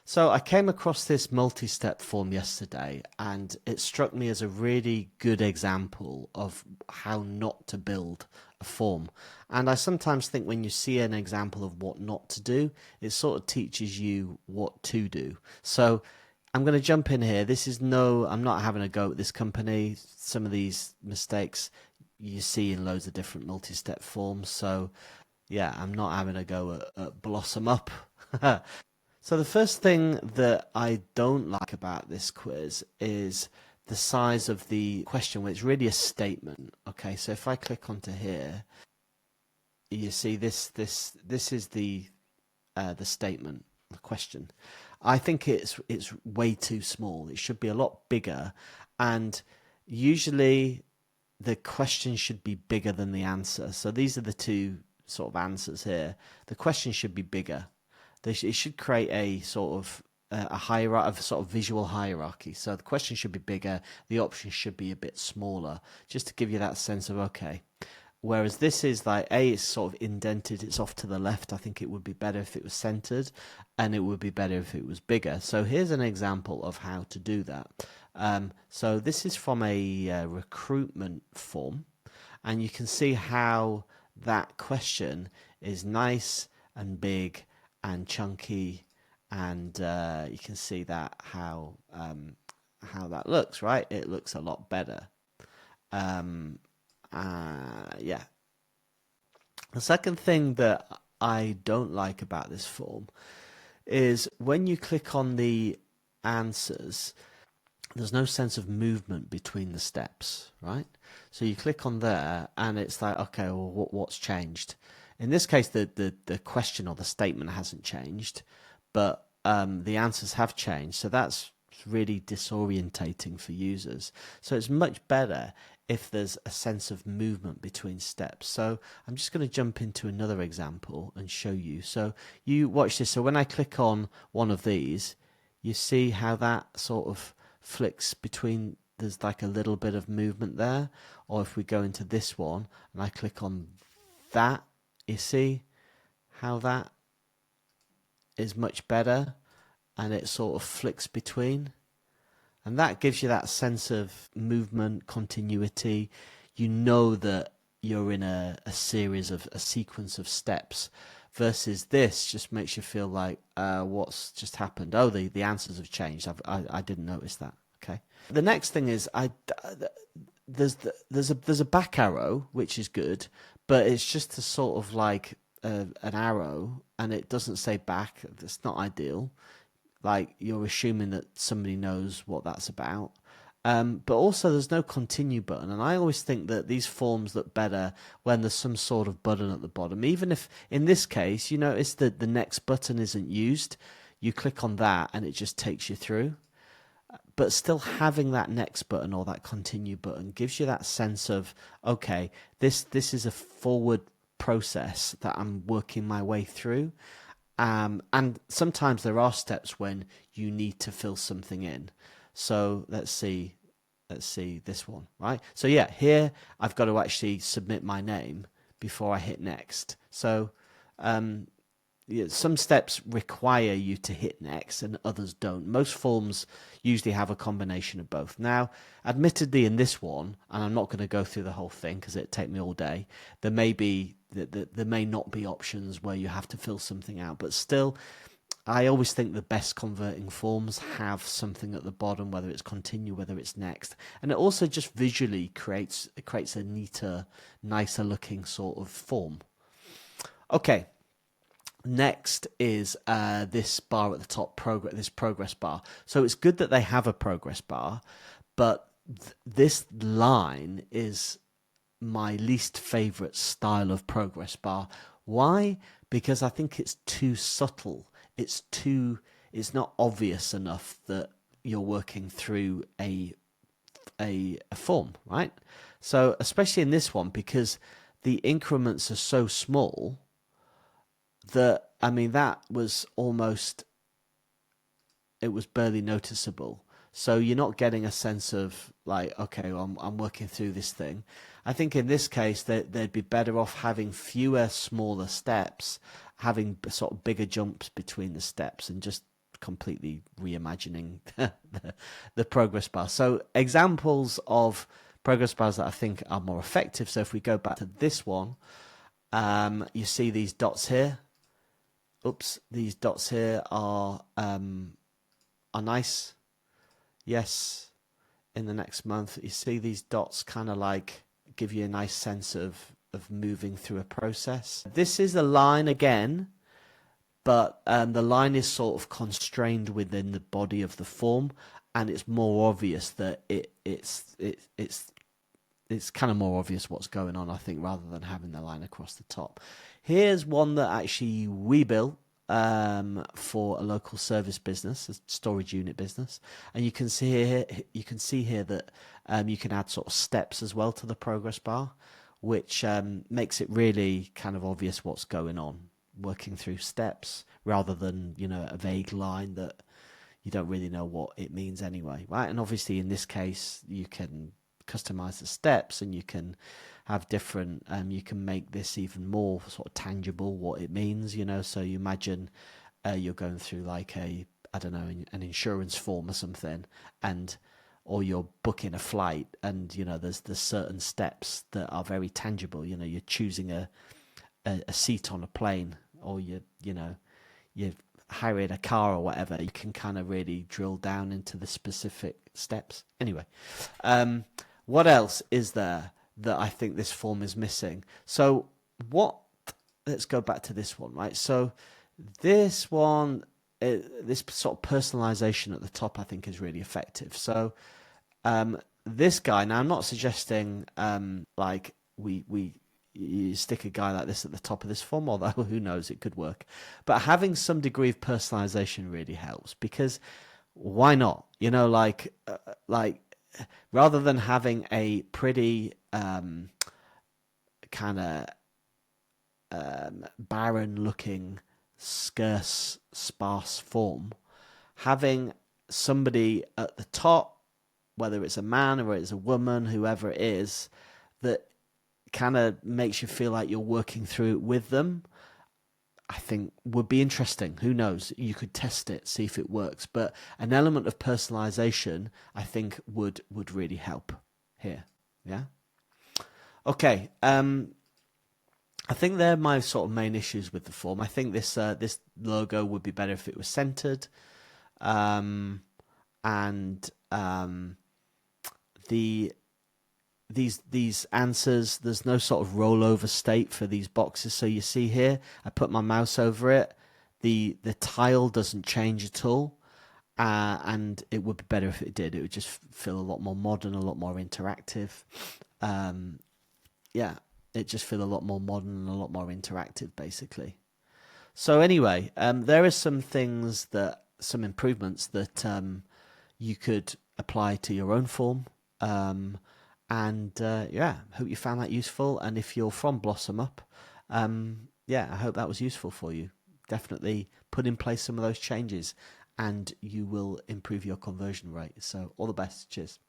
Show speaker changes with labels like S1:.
S1: So I came across this multi-step form yesterday, and it struck me as a really good example of how not to build a form. And I sometimes think when you see an example of what not to do, it sort of teaches you what to do. So I'm going to jump in here. I'm not having a go at this company. Some of these mistakes you see in loads of different multi-step forms. So yeah, I'm not having a go at Blossom Up. So the first thing that I don't like about this quiz is the size of the question, where it's really a statement. Okay, so if I click onto here, you see this is the statement, the question. I think it's way too small. It should be a lot bigger, and usually the question should be bigger than the answer. So these are the two sort of answers here. The question should be bigger. It should create a sort of a hierarchy, a sort of visual hierarchy. So the question should be bigger, the options should be a bit smaller, just to give you that sense of okay. Whereas this is like it's sort of indented, it's off to the left. I think it would be better if it was centered, and it would be better if it was bigger. So here's an example of how to do that. So this is from a recruitment form, and you can see how that question is nice and big and chunky, and you can see that how that looks, right? It looks a lot better. Yeah. The second thing that I don't like about this form is when you click on the answers, there's no sense of movement between the steps, right? So you click on there and it's like, okay, well, what's changed? In this case, the question or the statement hasn't changed, but the answers have changed. So that's really disorientating for users. So it's much better if there's a sense of movement between steps. So I'm just going to jump into another example and show you. So you watch this. So when I click on one of these, you see how that sort of flicks between, there's like a little bit of movement there. Or if we go into this one and I click on that, you see how that is much better, and it sort of flicks between. And that gives you that sense of movement, continuity. You know that you're in a sequence of steps, versus this just makes you feel like, what's just happened? Oh, the answers have changed. I didn't notice that. Okay. The next thing is there's a back arrow, which is good, but it's just a sort of like an arrow, and it doesn't say back. That's not ideal. Like, you're assuming that somebody knows what that's about. But also there's no continue button, and I always think that these forms look better when there's some sort of button at the bottom. Even if in this case you notice that the next button isn't used, you click on that and it just takes you through. But still having that next button or that continue button gives you that sense of, okay, this is a forward process that I'm working my way through. And sometimes there are steps when you need to fill something in. So let's see this one, right? So yeah, here I've got to actually submit my name before I hit next. So yeah, some steps require you to hit next and others don't. Most forms usually have a combination of both. Now, admittedly in this one, and I'm not going to go through the whole thing because it'd take me all day, there may not be options where you have to fill something out, but still, I always think the best converting forms have something at the bottom, whether it's continue, whether it's next. And it also just visually creates a neater, nicer looking sort of form. Okay. Next is this bar at the top, this progress bar. So it's good that they have a progress bar, but this line is my least favorite style of progress bar. Why? Because I think it's too subtle. It's not obvious enough that you're working through a form, right? So especially in this one, because the increments are so small, that, I mean, that was almost, it was barely noticeable. So you're not getting a sense of like, okay, well, I'm working through this thing. I think in this case they'd be better off having fewer, smaller steps, having sort of bigger jumps between the steps, and just completely reimagining the progress bar. So examples of progress bars that I think are more effective. So if we go back to this one, you see these dots here. Oops, these dots here are nice. Yes, in the next month, you see these dots kind of like give you a nice sense of moving through a process. This is a line again, but the line is sort of constrained within the body of the form, and it's more obvious that it's kind of more obvious what's going on, I think, rather than having the line across the top. Here's one that actually we built for a local service business, a storage unit business, and you can see here that you can add sort of steps as well to the progress bar, which makes it really kind of obvious what's going on, working through steps rather than a vague line that you don't really know what it means anyway, right? And obviously in this case you can customize the steps, and you can have different you can make this even more sort of tangible what it means, so you imagine you're going through like an insurance form or something, or you're booking a flight, and there's certain steps that are very tangible. You're choosing a seat on a plane, or you've hired a car or whatever. You can kind of really drill down into the specific steps. Anyway, what else is there that I think this form is missing? So let's go back to this one, right? So this one, this sort of personalization at the top, I think is really effective. So this guy, now I'm not suggesting like you stick a guy like this at the top of this form, although who knows, it could work. But having some degree of personalization really helps, because why not? Like rather than having a pretty kind of barren looking, scarce, sparse form, having somebody at the top, whether it's a man or it's a woman, whoever it is, that kind of makes you feel like you're working through it with them, I think would be interesting. Who knows? You could test it, see if it works. But an element of personalization, I think, would really help here. Yeah. Okay. I think they're my sort of main issues with the form. I think this logo would be better if it was centered, and these answers, there's no sort of rollover state for these boxes. So you see here, I put my mouse over it, the tile doesn't change at all, and it would be better if it did. It would just feel a lot more modern, a lot more interactive. Yeah, it just feel a lot more modern and a lot more interactive, basically. So anyway, there are some improvements that you could apply to your own form. Yeah, hope you found that useful. And if you're from Blossom Up, I hope that was useful for you. Definitely put in place some of those changes, and you will improve your conversion rate. So all the best. Cheers.